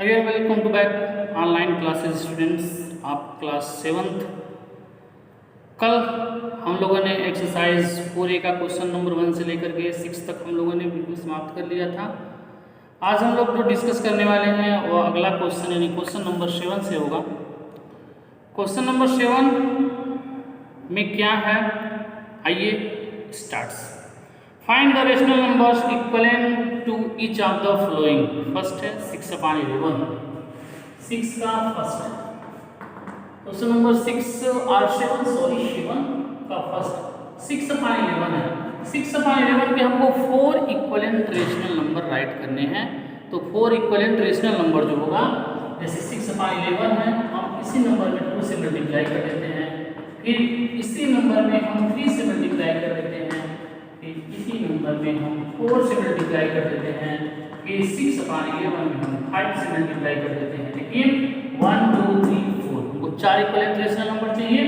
Again welcome to back online classes students. आप class 7th। कल हम लोगों ने एक्सरसाइज 4A का क्वेश्चन नंबर 1 से लेकर के 6 तक हम लोगों ने बिल्कुल समाप्त कर लिया था। आज हम लोग जो डिस्कस करने वाले हैं वो अगला क्वेश्चन यानी क्वेश्चन नंबर 7 से होगा। क्वेश्चन नंबर 7 में क्या है, आइए starts. Find the rational numbers equivalent to each of the following. First है 6/11, 6 का फर्स्ट है क्वेश्चन नंबर 6 और 7 का फर्स्ट 6/11 है। 6/11 के हमको 4 इक्वलेंट रेशनल नंबर राइट करने हैं। तो 4 इक्वलेंट रेशनल नंबर जो होगा, जैसे 6/11 है, हम इसी नंबर में 2 से मल्टीप्लाई कर देते हैं, फिर इसी नंबर में हम 3 से मल्टीप्लाई कर देते हैं, फिर इसी नंबर में हम 4 से मल्टीप्लाई कर देते हैं, फिर 6/11 में हम 5 से मल्टीप्लाई कर देते हैं। लेकिन 1 2 3 4 हमको 4 इक्वलेंट रेशनल नंबर चाहिए।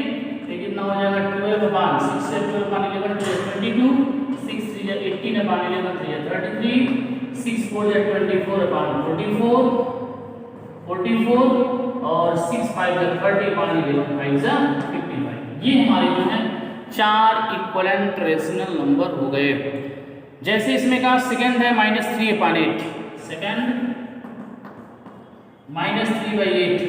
लेकिन ना हो जाएगा 12/6 से 12/11 तो 22, 6 3 या 18/11 तो 33, 6 4 या 24/44 और 6 5 या 30/11 5 या 55। ये हमारे जो है 4 इक्वलेंट रेशनल नंबर हो गए। जैसे इसमें का सेकंड है -3/8, सेकंड -3/8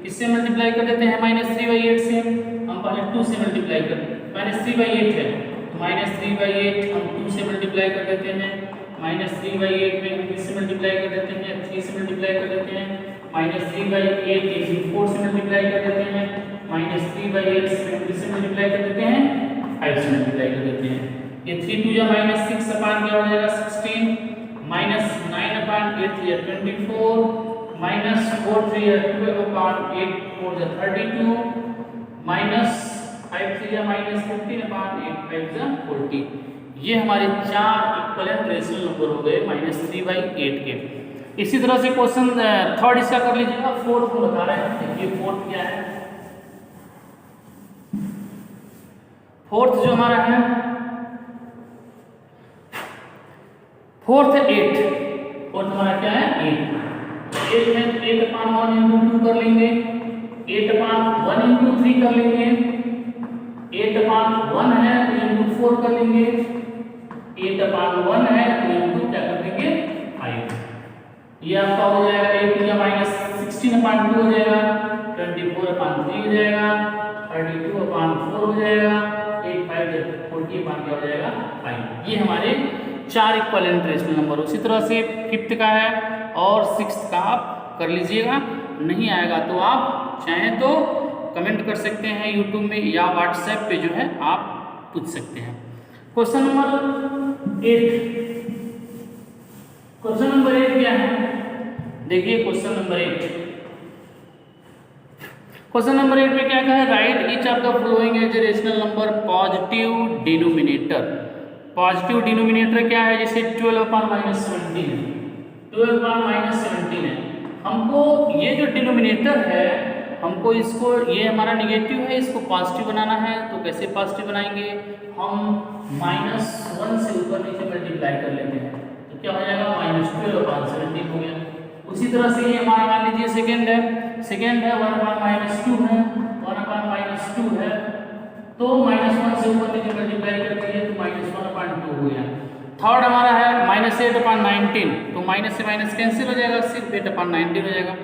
इससे मल्टीप्लाई कर देते हैं। -3/8 से हम पहले 2 से मल्टीप्लाई कर, -3/8 है तो -3/8 हम 2 से मल्टीप्लाई कर देते हैं, -3/8 में हम किससे मल्टीप्लाई कर देते हैं, 3 से मल्टीप्लाई कर देते हैं, -3/8 इंटू 4 से मल्टीप्लाई कर देते हैं, -3/8 से हम किससे मल्टीप्लाई कर देते हैं, 5 से मल्टीप्लाई कर देते हैं। ये 3 2 या -6 अपान क्या हो जाएगा 16, -9/8 या 24, -4 3 या 12/8 4 या 32, -5 3 या -15/8 5 या 40। ये हमारे 4 इक्वलेंट रेशनल नंबर हो गए -3/8 के। इसी तरह से क्वेश्चन थर्ड इसका कर लीजिएगा। फोर्थ को बता रहे हैं, देखिए फोर्थ क्या है। फोर्थ जो हमारा है, फोर्थ 8, फोर्थ हमारा क्या है 8 है। 8/1 इंटू 2 कर लेंगे, 8/1 इंटू 3 कर लेंगे, 8/1 है तो इंटू 4 कर लेंगे, 8/1 है तो इंटू क्या कर देंगे 5। ये आपका हो जाएगा 8 या -16/2 हो जाएगा, 24/3 हो जाएगा, 32/4 हो जाएगा, 8 5 40 क्या हो जाएगा 5। ये हमारे 4 इक्वलेंट रेशनल नंबर। उसी तरह से 5th का है और 6th का आप कर लीजिएगा। नहीं आएगाとआप चाहें तो कमेंट कर सकते हैं यूट्यूब में या व्हाट्सएप पे जो है आप पूछ सकते हैं। क्वेश्चन नंबर 8, क्वेश्चन नंबर 8 क्या है, देखिए क्वेश्चन नंबर 8। क्वेश्चन नंबर 8 में क्या कहा है, write each of the following as a rational number positive denominator. Positive denominator क्या है, जैसे 12/-17 है, 12/-17 है। हमको ये जो डिनोमिनेटर है, हमको इसको, ये हमारा निगेटिव है, इसको पॉजिटिव बनाना है। तो कैसे पॉजिटिव बनाएंगे, हम -1 से ऊपर नीचे मल्टीप्लाई कर लेते हैं तो क्या हो जाएगा -12/17 हो गया। उसी तरह से ये हमारा मान लीजिए सेकेंड है, 1/-2 है, 1/-2 है तो -1 से ऊपर नीचे मल्टीप्लाई करते हैं तो -1/2 हो गया। थर्ड हमारा है -8/19, तो माइनस से माइनस कैंसिल हो जाएगा, सिर्फ 8/19 हो जाएगा।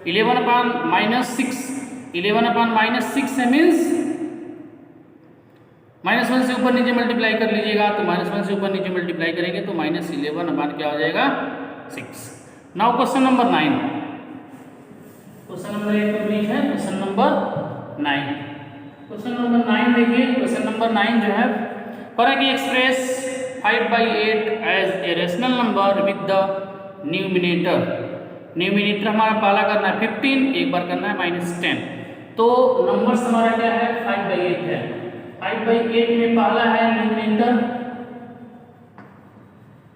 11/-6, 11/-6 है मीन्स -1 से ऊपर नीचे मल्टीप्लाई कर लीजिएगा, तो -1 से ऊपर नीचे मल्टीप्लाई करेंगे तो -11 क्या हो जाएगा 6। Now question number 9, question number 8 complete है। क्वेश्चन नंबर 9, क्वेश्चन नंबर 9 देखिए। क्वेश्चन नंबर 9 जो है, फॉर कि express 5/8 as a rational number with the numerator. Numerator हमारा पहला करना है 15, एक बार करना है -10। तो नंबर्स हमारा क्या है 5/8 है। 5/8 में पहला है न्यूमिनेटर,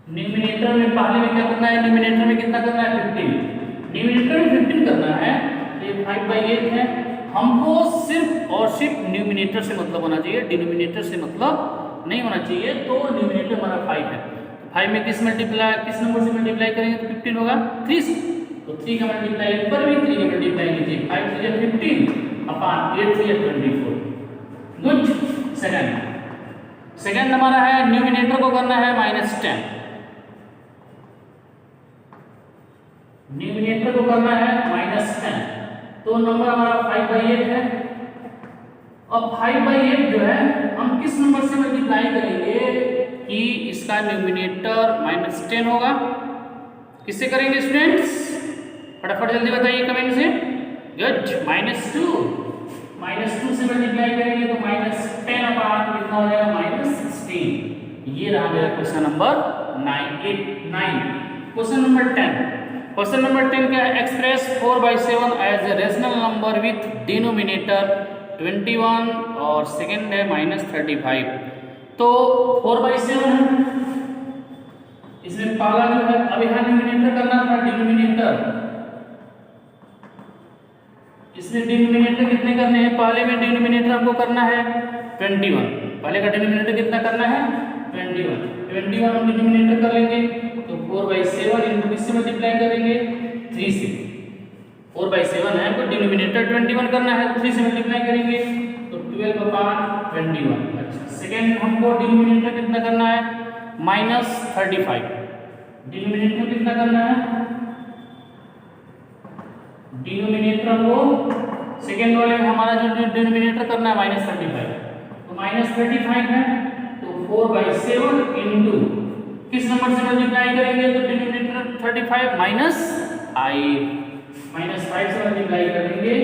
न्यूमिनेटर में पहले में क्या करना है, न्यूमिनेटर में कितना करना है 15, न्यूमिनेटर में 15 करना है। ये 5/8 है। हमको सिर्फ और सिर्फ न्यूमिनेटर से मतलब होना चाहिए, डिनोमिनेटर से मतलब नहीं होना चाहिए। तो न्यूमिनेटर हमारा 5 है, 5 में किस नंबर से मल्टीप्लाई करेंगे तो 15 होगा 3 से, तो 3 का मल्टीप्लाई ऊपर भी 3 का मल्टीप्लाई नीचे, 5 3 या 15 अपॉन 8 3 या 24। गुड। सेकंड हमारा है न्यूमिनेटर को करना है -10, न्यूमिनेटर को करना है -10, तो नंबर हमारा 5/8 है। अब 5/8 जो है हम किस नंबर से मल्टीप्लाई करेंगे कि इसका न्यूमिनेटर -10 होगा? किससे करेंगे स्टूडेंट्स? फटाफट जल्दी बताइए कमेंट से। गुड। -2 से मल्टीप्लाई करेंगे तो -10 अपॉन कितना हो जाएगा? -16। ये रहा मेरा question number 9। Question number 10। Question number 10 क्या है? Express 4/7 as a rational number with denominator 21 और सेकंड है -35। तो 4/7 है, इसमें पहला जो है, अब यहाँ न्यूमिनेटर करना था, डिनोमिनेटर, इसमें डिनोमिनेटर कितने करने हैं? पहले में डिनोमिनेटर हमको करना है 21, पहले का डिनोमिनेटर कितना करना है? 21 हम डिनोमिनेटर कर लेंगे तो 4/7 इंटू किससे मल्टीप्लाई करेंगे? 3 से। 4/7 है तो डिनोमिनेटर 21 करना है, 3 से मल्टीप्लाई करेंगे तो 12/21। अच्छा, सेकेंड हमको डिनोमिनेटर कितना करना है? -35। डिनोमिनेटर कितना करना है? डिनोमिनेटर हमको सेकेंड वाले में हमारा जो डिनोमिनेटर करना है -35, तो -35 है तो 4/7 इंटू किस नंबर से मल्टीप्लाई करेंगे? तो डिनोमिनेटर 35 -5 से मल्टीप्लाई करेंगे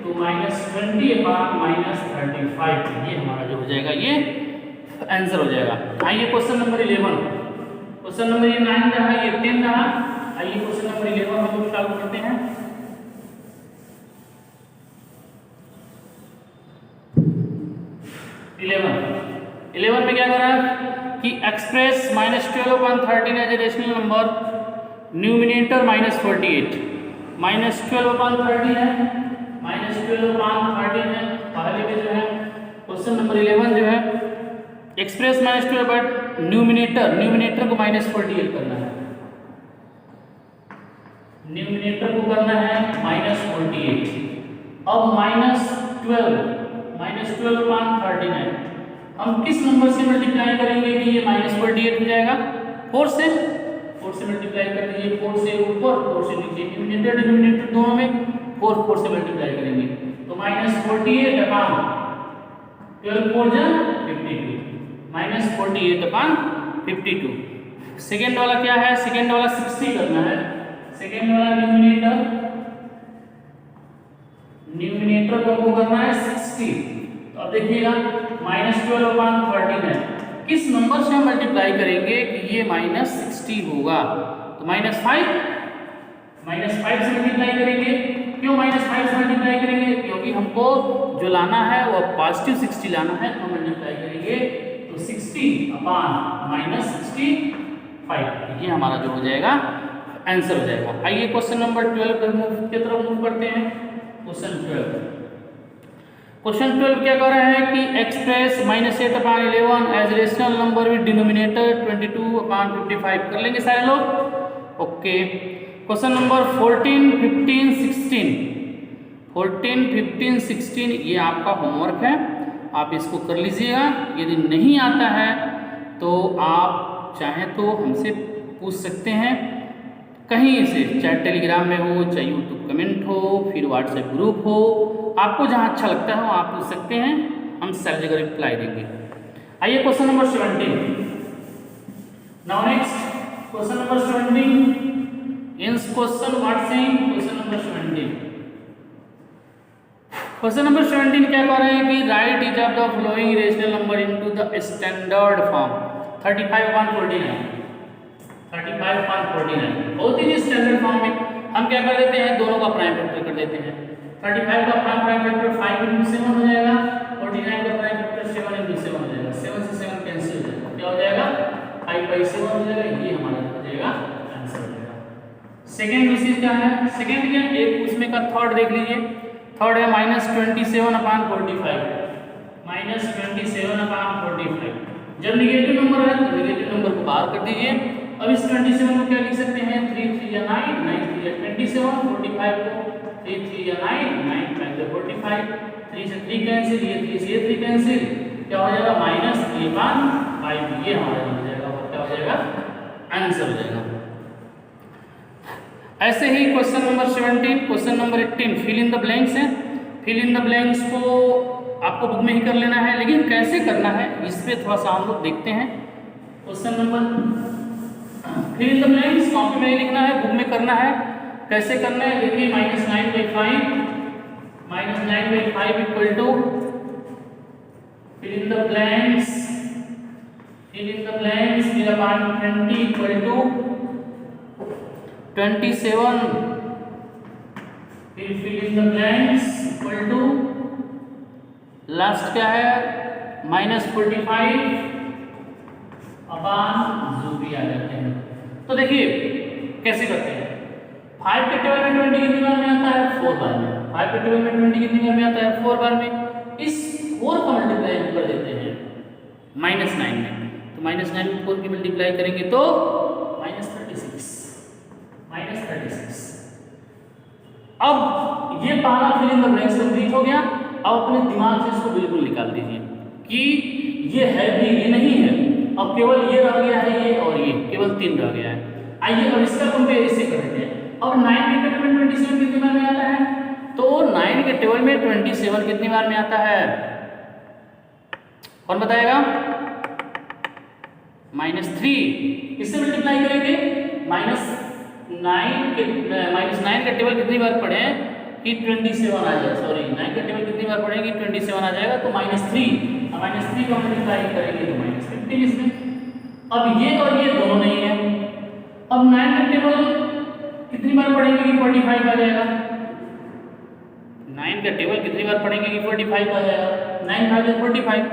तो -20 अपॉन -35। ये हमारा जो हो जाएगा, ये आंसर हो जाएगा। आइए क्वेश्चन नंबर 11। क्वेश्चन नंबर ये 9 रहा, ये 10 रहा। आइए क्वेश्चन नंबर 11 हम लोग चालू करते हैं। 11 में क्या कर रहा है कि express -12/13 as a rational number, numerator -48, -12/13 है, -12/13 है। पहले में जो है क्वेश्चन नंबर 11 जो है एक्सप्रेस -12 बट न्यूमिनेटर को -48 करना है, न्यूमिनेटर को करना है -48। अब -12/13 है, हम किस नंबर से मल्टीप्लाई करेंगे कि ये -48 हो जाएगा? 4 से मल्टीप्लाई कर दीजिए, 4 से ऊपर 4 से नीचे, न्यूमिनेटर डिनोमिनेटर दोनों में 4 से मल्टीप्लाई करेंगे तो -48 अपॉन 12 4 जा 52, -48/52। सेकेंड वाला क्या है? सेकेंड वाला 60 करना है। सेकेंड वाला न्यूमिनेटर को हमको करना है 60। तो अब देखिएगा -12/13 है, किस नंबर से हम मल्टीप्लाई करेंगे कि ये -60 होगा? तो -5 से मल्टीप्लाई करेंगे। क्यों -5 से मल्टीप्लाई करेंगे? क्योंकि हमको जो लाना है वो पॉजिटिव 60 लाना है, तो मल्टीप्लाई करेंगे तो 60 अपॉन -65। ये हमारा जो हो जाएगा आंसर हो जाएगा। आइए क्वेश्चन नंबर 12 की तरफ मूव करते हैं। क्वेश्चन 12 क्या कर रहे हैं कि express -8/11 as rational number with denominator 22/55 कर लेंगे सारे लोग। ओके, क्वेश्चन नंबर 14, 15, 16 ये आपका होमवर्क है, आप इसको कर लीजिएगा। यदि नहीं आता है तो आप चाहें तो हमसे पूछ सकते हैं कहीं से, चाहे टेलीग्राम में हो, चाहे यूट्यूब कमेंट हो, फिर व्हाट्सएप ग्रुप हो, आपको जहां अच्छा लगता है आप पूछ सकते हैं, हम सब जगह रिप्लाई देंगे। आइए question number 17। Now next question number 17 in question what saying question number 17। Question number 17 क्या कह रहे हैं कि right each of the following rational number into the standard form 35/49। 35/49 बहुत ही स्टैंडर्ड फॉर्म में हम क्या कर देते हैं, दोनों का प्राइम फैक्टर कर देते हैं। 35 का प्राइम फैक्टर 5 × 7 हो जाएगा, 49 का प्राइम फैक्टर 7 × 7 हो जाएगा, 7 से 7 कैंसिल हो जाएगा, क्या हो जाएगा 5/7 हो जाएगा। ये हमारा हो जाएगा आंसर हो जाएगा। सेकंड डिजिट क्या है? सेकंड क्या एक उसमें का थर्ड देख लीजिए, थर्ड है -27/45, -27/45। जब नेगेटिव नंबर है तो नेगेटिव नंबर को बाहर कर दीजिए, अब इस 27 को क्या लिख सकते हैं, 3 3 या 9, 9 3 या 27, 45 को 3 3 या 9, 9 5 या 45, 3 से 3 कैंसिल, ये 3 से ये 3 कैंसिल, क्या हो जाएगा -3/5, ये हमारा हो जाएगा, और क्या हो जाएगा, आंसर हो जाएगा। ऐसे ही question number 17, question number 18 fill in the blanks है। फिल इन द ब्लैंक्स को आपको बुक में ही कर लेना है, लेकिन कैसे करना है इस पे थोड़ा सा हम लोग देखते हैं। Question number fill in the blanks copy में ही लिखना है, बुक में करना है। कैसे करना है देखिए, -9/5 equal to fill in the blanks फिर अपॉन 20 इक्वल टू 27, फिर fill in the blanks equal to last क्या है -45 अपॉन जो भी आ जाते हैं। तो देखिए कैसे करते हैं, 5 के टेबल में 20 कितनी बार में आता है, 4 बार में। 5 के टेबल में 20 कितनी बार में आता है, 4 बार में। इस 4 का मल्टीप्लाई हम कर देते हैं -9 में, तो -9 में 4 की मल्टीप्लाई करेंगे तो -36। अब ये पहला fill in the blanks complete हो गया। अब अपने दिमाग से इसको बिल्कुल निकाल दीजिए कि ये है भी, ये नहीं है। अब केवल ये रह गया है, ये और ये केवल 3 रह गया है। आइए अब इसका कंपेयर इससे कर लेते हैं। अब 9 के टेबल में 27 कितनी बार में आता है, तो 9 के टेबल में 27 कितनी बार में आता है, कौन बताएगा, -3। इससे मल्टीप्लाई करेंगे, -9 के टेबल कितनी बार पढ़े कि 27 आ जाए, सॉरी 9 के टेबल कितनी बार पढ़ेंगे 27 आ जाएगा, तो -3। अब -3 का मल्टीप्लाई करेंगे तो -15 इसमें। अब ये और ये दोनों नहीं है। अब 9 के टेबल कितनी बार पढ़ेंगे कि 45 आ जाएगा, 9 का टेबल कितनी बार पढ़ेंगे कि 45 आ जाएगा, 9 भागे 45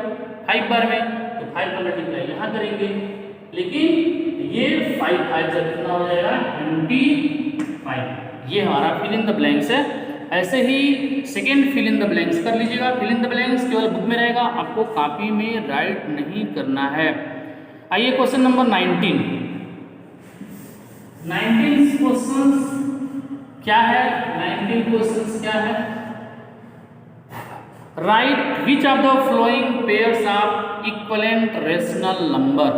5 बार में, तो 5 का मल्टीप्लाई यहाँ करेंगे। लेकिन ये 5 से कितना हो जाएगा 25। ये हमारा फिल इन द ब्लैंक्स है। ऐसे ही second fill in the blanks कर लीजिएगा। फिल इन द ब्लैंक्स केवल बुक में रहेगा, आपको कॉपी में राइट नहीं करना है। आइए क्वेश्चन नंबर 19 क्वेश्चंस क्या है, 19 क्वेश्चंस क्या है, right which of the flowing pairs of equivalent rational number,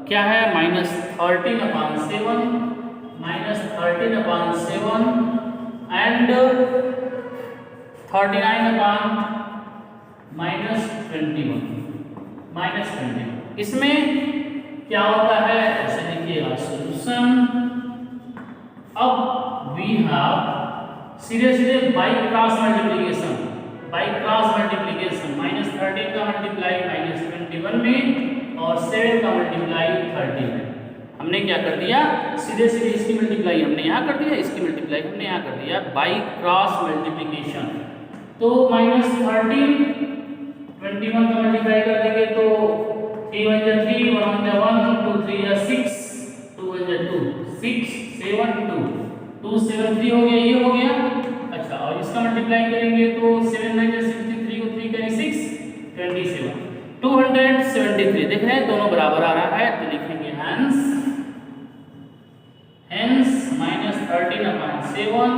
क्या है -13/7 एंड 39/-21। इसमें क्या होता है ऐसे देखिएगा सॉल्यूशन। अब वी हैव सीधे बाई क्रॉस मल्टीप्लिकेशन, -13 का मल्टीप्लाई -21 में और 7 का मल्टीप्लाई 30 में। हमने क्या कर दिया, सीधे इसकी मल्टीप्लाई हमने यहाँ कर दिया, इसकी मल्टीप्लाई हमने यहाँ कर दिया बाई क्रॉस मल्टीप्लिकेशन। तो -13 21 का मल्टीप्लाई कर देंगे तो 3 1 जा 3 1 जा 1 2 3 जा 6 2 1 जा 2 6 7 2 2 7 3 हो गया, ये हो गया। अच्छा और इसका मल्टीप्लाई करेंगे तो 7 9 जा 63 को 3 करें 6 27 273। देख रहे हैं दोनों बराबर आ रहा है, तो लिखेंगे हेंस -13/7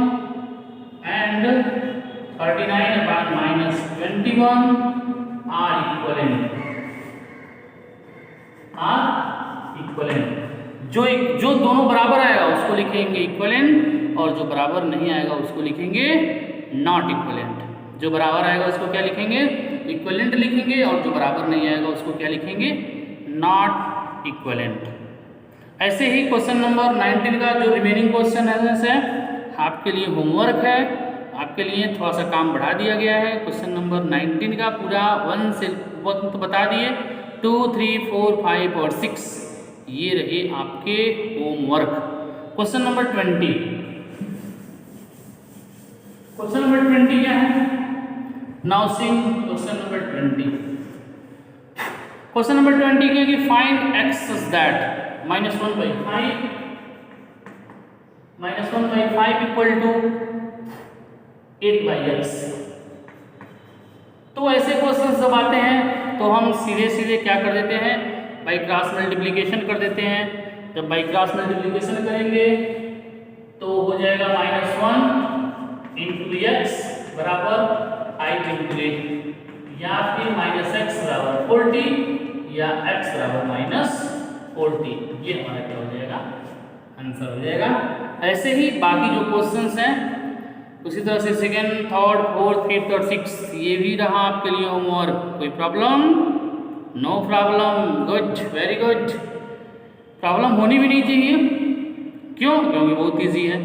एंड 39/-21 आर इक्विवेलेंट। जो दोनों बराबर आएगा उसको लिखेंगे इक्विवेलेंट और जो बराबर नहीं आएगा उसको लिखेंगे नॉट इक्विवेलेंट। जो बराबर आएगा उसको क्या लिखेंगे, इक्विवेलेंट लिखेंगे, और जो बराबर नहीं आएगा उसको क्या लिखेंगे, नॉट इक्विवेलेंट। ऐसे ही क्वेश्चन नंबर 19 का जो रिमेनिंग क्वेश्चन है आपके लिए होमवर्क है, आपके लिए थोड़ा सा काम बढ़ा दिया गया है। क्वेश्चन नंबर 19 का पूरा 1 से तो बता दिए, 2 3 4 5 और 6 ये रहे आपके होमवर्क। क्वेश्चन नंबर 20 क्या है, now see question number 20। Question number 20 क्या है कि find x such that -1/5 equal to 8/x। तो ऐसे क्वेश्चन जब आते हैं तो हम सीधे क्या कर देते हैं, बाई क्रॉस मल्टीप्लिकेशन कर देते हैं। जब बाई क्रॉस मल्टीप्लीकेशन करेंगे तो हो जाएगा -1 इंटू एक्स बराबर आई इंटू ए, या फिर -x बराबर 40 या x बराबर -40। ये हमारा क्या हो जाएगा, आंसर हो जाएगा। ऐसे ही बाकी जो क्वेश्चंस हैं उसी तरह से सेकेंड, थर्ड, फोर्थ, फिफ्थ और सिक्स ये भी रहा आपके लिए होमवर्क। कोई problem? No problem, good, very good. Problem होनी भी नहीं चाहिए, क्यों? क्योंकि बहुत इजी है।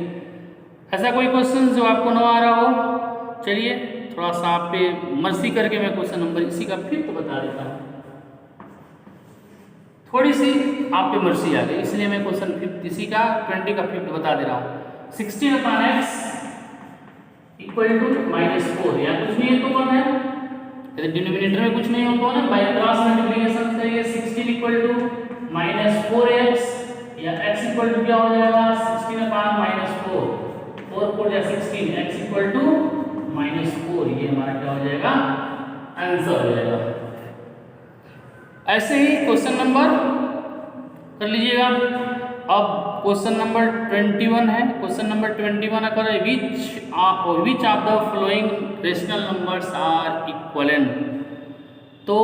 ऐसा कोई क्वेश्चन जो आपको न आ रहा हो? चलिए थोड़ा सा आप पे मर्जी करके मैं क्वेश्चन नंबर इसी का फिफ्थ बता देता हूँ। थोड़ी सी आप पे मर्जी आ गई, इसलिए मैं क्वेश्चन फिफ्थ इसी का 20 का फिफ्थ बता दे रहा हूँ। 16/x इक्वल टू -4, या कुछ नहीं है तो 1 है, यदि डिनोमिनेटर में कुछ नहीं हो तो ना बाई क्रॉस मल्टीप्लिकेशन करिए। 16 इक्वल टू -4x या x इक्वल टू क्या हो जाएगा, 16/-4, 4 4 या 16, x इक्वल टू -4, ये हमारा क्या हो जाएगा, आंसर हो जाएगा। ऐसे ही क्वेश्चन नंबर कर लीजिएगा। अब क्वेश्चन नंबर 21 है। क्वेश्चन नंबर 21 अगर which of the following rational numbers are equivalent, तो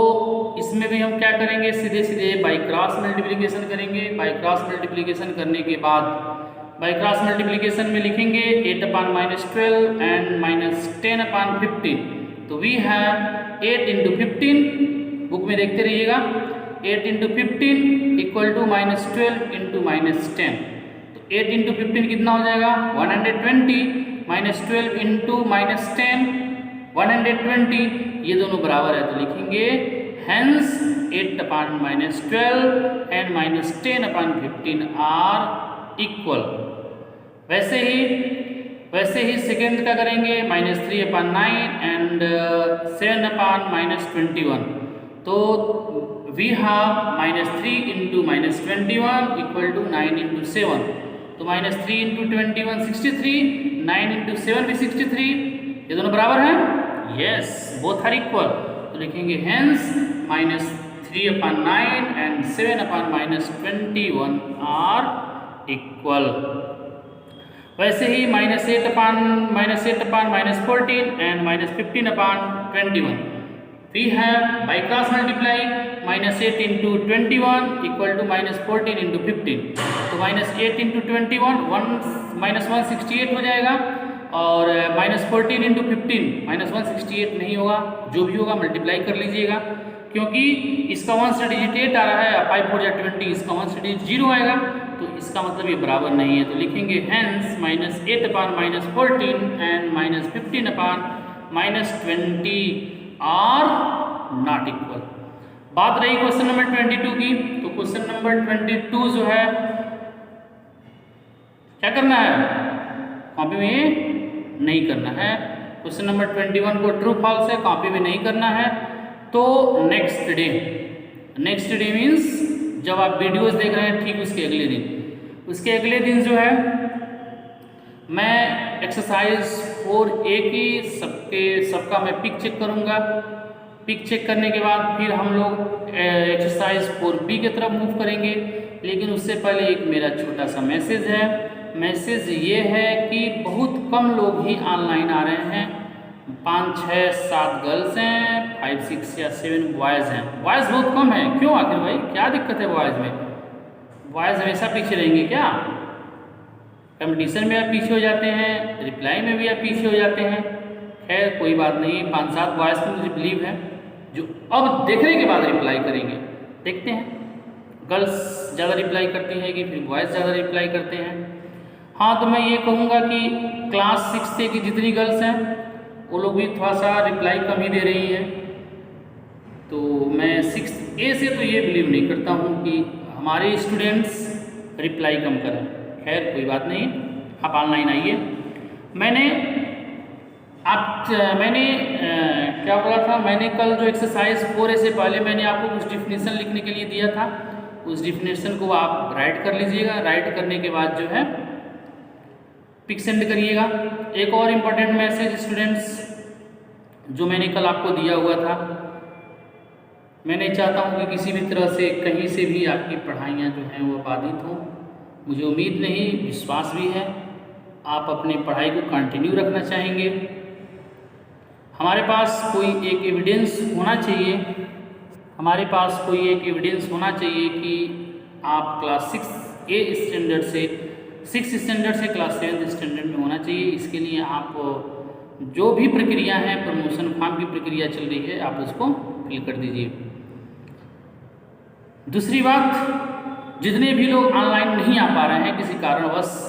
इसमें भी हम क्या करेंगे, सीधे सीधे बाई क्रॉस मल्टीप्लिकेशन करेंगे। बाई क्रॉस मल्टीप्लिकेशन करने के बाद बाई क्रॉस मल्टीप्लिकेशन में लिखेंगे 8/-12 एंड -10/15। तो वी हैव 8 × 15, बुक में देखते रहिएगा, 8 × 15 इक्वल टू -12 × -10। तो 8 × 15 कितना हो जाएगा, 120, -12 × -10 120, ये दोनों बराबर है तो लिखेंगे हेंस 8/-12 एंड -10/15 आर इक्वल। वैसे ही सेकेंड का करेंगे, -3/9 एंड 7/-21। तो वी हैव -3 × -21 इक्वल टू 9 × 7। तो -3 × 21 63, 9 × 7 भी 63, ये दोनों बराबर हैं, यस, बोथ आर इक्वल। तो लिखेंगे हेंस -3/9 एंड 7/-21 आर इक्वल। वैसे ही -8/-14 and -15/21 we have by cross multiply -8 × 21 equal to -14 × 15। तो -8 × 21 168 हो जाएगा, और -14 × 15 -168 नहीं होगा, जो भी होगा मल्टीप्लाई कर लीजिएगा, क्योंकि इसका 1 से डिजिट 8 आ रहा है, 5 4 या 20, इसका 1 से डिजिट 0 आएगा, तो इसका मतलब ये बराबर नहीं है। तो लिखेंगे hence -8/-14 and -15/-20 are not equal. बात रही क्वेश्चन नंबर 22 की, तो क्वेश्चन नंबर 22 जो है क्या करना है, कॉपी में नहीं करना है। क्वेश्चन नंबर 21 को ट्रू फॉल्स है, कॉपी में नहीं करना है। तो नेक्स्ट डे मीन्स जब आप वीडियोस देख रहे हैं ठीक उसके अगले दिन जो है मैं एक्सरसाइज 4A की सबका मैं पिक चेक करूँगा। पिक चेक करने के बाद फिर हम लोग एक्सरसाइज 4B की तरफ मूव करेंगे। लेकिन उससे पहले एक मेरा छोटा सा मैसेज है। मैसेज ये है कि बहुत कम लोग ही ऑनलाइन आ रहे हैं, 5 6 7 गर्ल्स हैं, 5 6 या 7 बॉयज़ हैं। बॉयज़ बहुत कम है, क्यों आखिर भाई, क्या दिक्कत है बॉयज़ में? बॉयज़ हमेशा पीछे रहेंगे क्या? कंपटीशन में आप पीछे हो जाते हैं, रिप्लाई में भी आप पीछे हो जाते हैं। खैर कोई बात नहीं, 5 7 बॉयज़ तो मुझे बिलीव है जो अब देखने के बाद रिप्लाई करेंगे। देखते हैं गर्ल्स ज़्यादा रिप्लाई करती हैं कि फिर बॉयज़ ज़्यादा रिप्लाई करते हैं। हाँ, तो मैं ये कहूँगा कि क्लास 6 की जितनी गर्ल्स हैं वो लोग भी थोड़ा सा रिप्लाई कम ही दे रही हैं। तो मैं 6A से तो ये बिलीव नहीं करता हूँ कि हमारे स्टूडेंट्स रिप्लाई कम करें। खैर कोई बात नहीं, आप ऑनलाइन आइए। मैंने क्या बोला था, मैंने कल जो एक्सरसाइज 4A से पहले मैंने आपको कुछ डिफिनेशन लिखने के लिए दिया था, उस डिफिनेशन को आप राइट कर लीजिएगा। राइट करने के बाद जो है पिक सेंड करिएगा। एक और इम्पोर्टेंट मैसेज स्टूडेंट्स जो मैंने कल आपको दिया हुआ था, मैं नहीं चाहता हूँ कि किसी भी तरह से कहीं से भी आपकी पढ़ाइयाँ जो हैं वो बाधित हों। मुझे उम्मीद नहीं, विश्वास भी है आप अपनी पढ़ाई को कंटिन्यू रखना चाहेंगे। हमारे पास कोई एक एविडेंस होना चाहिए, हमारे पास कोई एक एविडेंस होना चाहिए कि आप क्लास 6A स्टैंडर्ड से 6 स्टैंडर्ड से क्लास 7 स्टैंडर्ड में होना चाहिए। इसके लिए आप जो भी प्रक्रिया है, प्रमोशन फॉर्म की प्रक्रिया चल रही है, आप उसको फिल कर दीजिए। दूसरी बात, जितने भी लोग ऑनलाइन नहीं आ पा रहे हैं किसी कारणवश,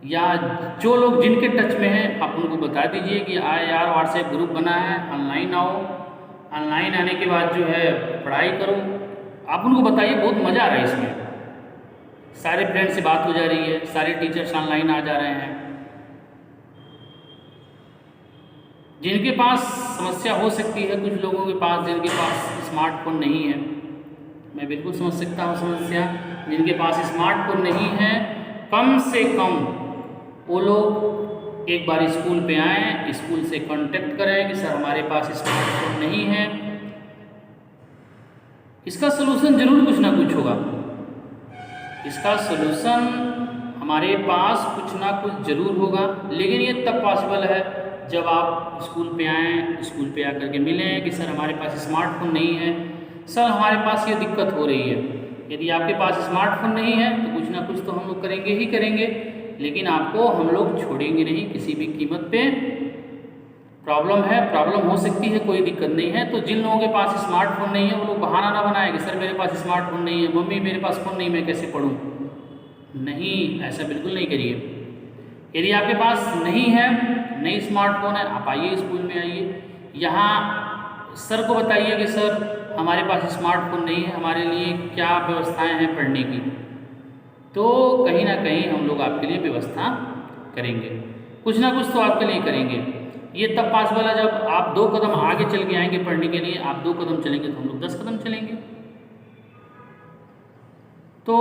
या जो लोग जिनके टच में हैं, आप उनको बता दीजिए कि यार व्हाट्सएप ग्रुप बना है, ऑनलाइन आओ, ऑनलाइन आने के बाद जो है पढ़ाई करो। आप उनको बताइए, बहुत मज़ा आ रहा है इसमें, सारे फ्रेंड से बात हो जा रही है, सारे टीचर्स ऑनलाइन आ जा रहे हैं। जिनके पास समस्या हो सकती है, कुछ लोगों के पास जिनके पास स्मार्टफोन नहीं है, मैं बिल्कुल समझ सकता हूँ समस्या। जिनके पास स्मार्टफोन नहीं है, कम से कम वो लोग एक बार स्कूल पे आएँ, स्कूल से कांटेक्ट करें कि सर हमारे पास स्मार्टफोन नहीं है। इसका सलूशन जरूर कुछ ना कुछ होगा, इसका सलूशन हमारे पास कुछ ना कुछ जरूर होगा, लेकिन ये तब पॉसिबल है जब आप स्कूल पे आएँ, स्कूल पे आकर के मिलें कि सर हमारे पास स्मार्टफोन नहीं है, सर हमारे पास ये दिक्कत हो रही है। यदि आपके पास स्मार्टफोन नहीं है तो कुछ ना कुछ तो हम लोग करेंगे ही करेंगे, लेकिन आपको हम लोग छोड़ेंगे नहीं किसी भी कीमत पे। प्रॉब्लम है, प्रॉब्लम हो सकती है, कोई दिक्कत नहीं है। तो जिन लोगों के पास स्मार्टफोन नहीं है वो लोग बहाना ना बनाए कि सर मेरे पास स्मार्टफोन नहीं है, मम्मी मेरे पास फ़ोन नहीं, मैं कैसे पढ़ूँ। नहीं, ऐसा बिल्कुल नहीं करिए। यदि आपके पास नहीं है, नहीं स्मार्टफोन है, आप आइए स्कूल में आइए, यहाँ सर को बताइए कि सर हमारे पास स्मार्टफोन नहीं है, हमारे लिए क्या व्यवस्थाएं हैं पढ़ने की। तो कहीं ना कहीं हम लोग आपके लिए व्यवस्था करेंगे, कुछ ना कुछ तो आपके लिए करेंगे। ये तब पॉसिबल है जब आप 2 कदम आगे चल के आएंगे पढ़ने के लिए। आप 2 कदम चलेंगे तो हम लोग 10 कदम चलेंगे। तो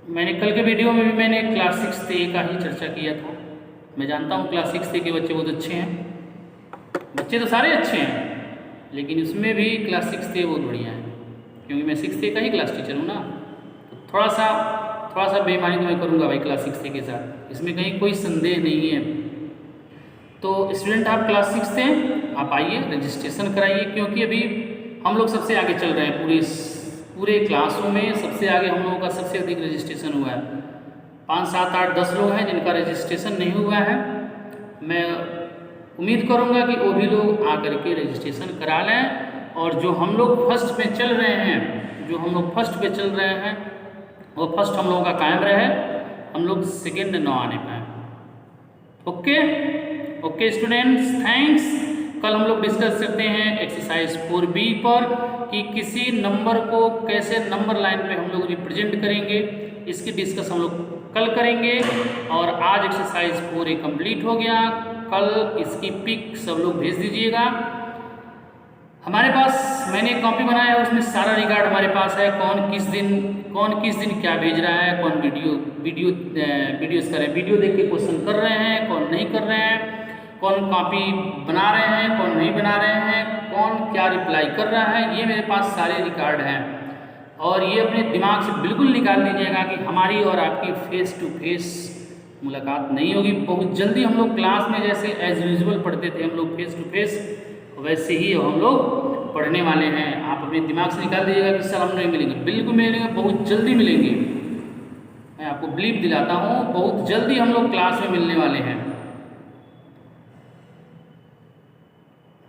मैंने कल के वीडियो में भी मैंने क्लास 6A का ही चर्चा किया था। मैं जानता हूँ क्लास 6A के बच्चे बहुत अच्छे हैं, बच्चे तो सारे अच्छे हैं, लेकिन उसमें भी क्लास 6A बहुत बढ़िया है, क्योंकि मैं 6A का ही क्लास टीचर हूँ ना। तो थोड़ा सा बेईमानी तो मैं करूँगा भाई क्लास 6A के साथ, इसमें कहीं कोई संदेह नहीं है। तो स्टूडेंट आप क्लास 6 से आप आइए, रजिस्ट्रेशन कराइए, क्योंकि अभी हम लोग सबसे आगे चल रहे हैं। पूरे क्लासों में सबसे आगे हम लोगों का सबसे अधिक रजिस्ट्रेशन हुआ है। 5, 7, 8, 10 लोग हैं जिनका रजिस्ट्रेशन नहीं हुआ है। मैं उम्मीद करूंगा कि वो भी लोग आकर के रजिस्ट्रेशन करा लें, और जो हम लोग फर्स्ट पे चल रहे हैं, वो फर्स्ट हम लोगों का कायम रहे, हम लोग सेकेंड न आने पाए। Okay students, thanks. कल हम लोग डिस्कस करते हैं एक्सरसाइज 4B पर कि किसी नंबर को कैसे नंबर लाइन पे हम लोग रिप्रेजेंट करेंगे, इसकी डिस्कस हम लोग कल करेंगे। और आज एक्सरसाइज 4A कंप्लीट हो गया। कल इसकी पिक सब लोग भेज दीजिएगा। हमारे पास मैंने एक कॉपी बनाया है, उसमें सारा रिकॉर्ड हमारे पास है, कौन किस दिन क्या भेज रहा है, कौन वीडियोस कर रहे हैं, वीडियो देख के क्वेश्चन कर रहे हैं, कौन नहीं कर रहे हैं, कौन कॉपी बना रहे हैं, कौन नहीं बना रहे हैं, कौन क्या रिप्लाई कर रहा है, ये मेरे पास सारे रिकॉर्ड हैं। और ये अपने दिमाग से बिल्कुल निकाल दीजिएगा कि हमारी और आपकी फेस टू फेस मुलाकात नहीं होगी। बहुत जल्दी हम लोग क्लास में जैसे एज यूजुअल पढ़ते थे हम लोग फेस टू फेस, वैसे ही हम लोग पढ़ने वाले हैं। आप अपने दिमाग से निकाल दीजिएगा कि सर हम नहीं मिलेंगे, बिल्कुल मिलेंगे, बहुत जल्दी मिलेंगे। मैं आपको बिलीव दिलाता हूँ, बहुत जल्दी हम लोग क्लास में मिलने वाले हैं।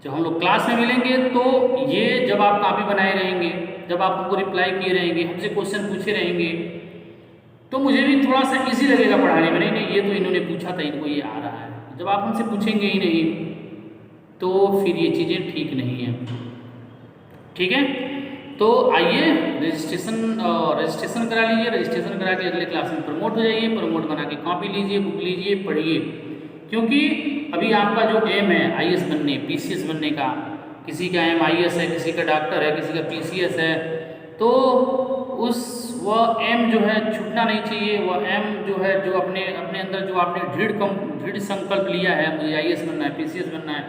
जब हम लोग क्लास में मिलेंगे तो ये जब आप कॉपी बनाए रहेंगे, जब आप हमको रिप्लाई किए रहेंगे, हमसे क्वेश्चन पूछे रहेंगे, तो मुझे भी थोड़ा सा इजी लगेगा पढ़ाने में। नहीं ये तो इन्होंने पूछा था, इनको ये आ रहा है। जब आप हमसे पूछेंगे ही नहीं तो फिर ये चीज़ें ठीक नहीं है। ठीक है, तो आइए रजिस्ट्रेशन करा लीजिए। रजिस्ट्रेशन करा के अगले क्लास में प्रमोट हो जाइए, प्रमोट बना के कॉपी लीजिए, बुक लीजिए, पढ़िए। क्योंकि अभी आपका जो एम है IAS बनने, PCS बनने का, किसी का एम IAS है, किसी का डॉक्टर है, किसी का PCS है, तो वह एम जो है छूटना नहीं चाहिए। वह एम जो है, जो अपने अंदर जो आपने दृढ़ संकल्प लिया है, मुझे IAS बनना है, PCS बनना है,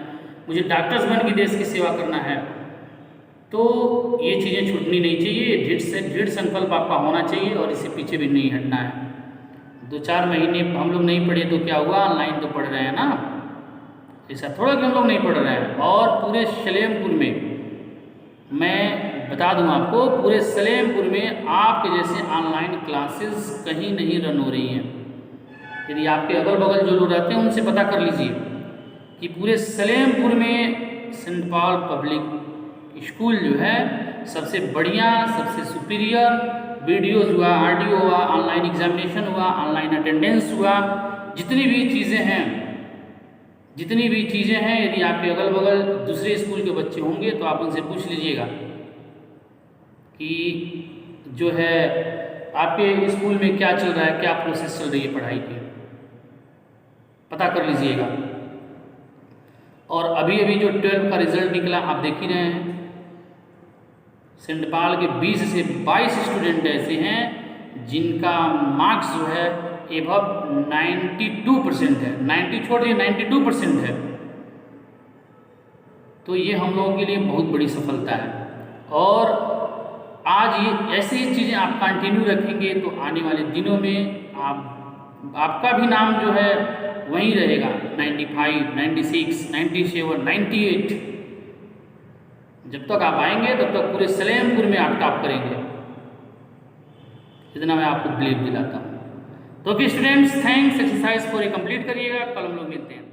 मुझे डॉक्टर्स बन के देश की सेवा करना है, तो ये चीज़ें छूटनी नहीं चाहिए, दृढ़ संकल्प आपका होना चाहिए और इससे पीछे भी नहीं हटना है। 2-4 महीने हम लोग नहीं पढ़े तो क्या हुआ, ऑनलाइन तो पढ़ रहे हैं ना, ऐसा थोड़ा कि हम लोग नहीं पढ़ रहे हैं। और पूरे सलेमपुर में, मैं बता दूं आपको, पूरे सलेमपुर में आपके जैसे ऑनलाइन क्लासेस कहीं नहीं रन हो रही हैं। यदि आपके अगल बगल जो लोग रहते हैं उनसे पता कर लीजिए कि पूरे सलेमपुर में सेंट पॉल पब्लिक स्कूल जो है सबसे बढ़िया, सबसे सुपीरियर वीडियोज़ हुआ, ऑडियो हुआ, ऑनलाइन एग्जामिनेशन हुआ, ऑनलाइन अटेंडेंस हुआ, जितनी भी चीज़ें हैं, यदि आपके अगल बगल दूसरे स्कूल के बच्चे होंगे तो आप उनसे पूछ लीजिएगा कि जो है आपके स्कूल में क्या चल रहा है, क्या प्रोसेस चल रही है पढ़ाई की, पता कर लीजिएगा। और अभी अभी जो 12 का रिजल्ट निकला आप देख ही रहे हैं, सेंट पॉल के 20 से 22 स्टूडेंट ऐसे हैं जिनका मार्क्स जो है एबव 92% है, 90 छोड़िए 92% है। तो ये हम लोगों के लिए बहुत बड़ी सफलता है। और आज ये ऐसी चीज़ें आप कंटिन्यू रखेंगे तो आने वाले दिनों में आपका भी नाम जो है वहीं रहेगा, 95, 96, 97, 98। जब तक आप आएंगे तब तक पूरे सलेमपुर में आप टॉप करेंगे, इतना मैं आपको बिलीव दिलाता हूँ। तो ओके स्टूडेंट्स, थैंक्स। एक्सरसाइज पूरी कंप्लीट करिएगा, कल हम लोग मिलते हैं।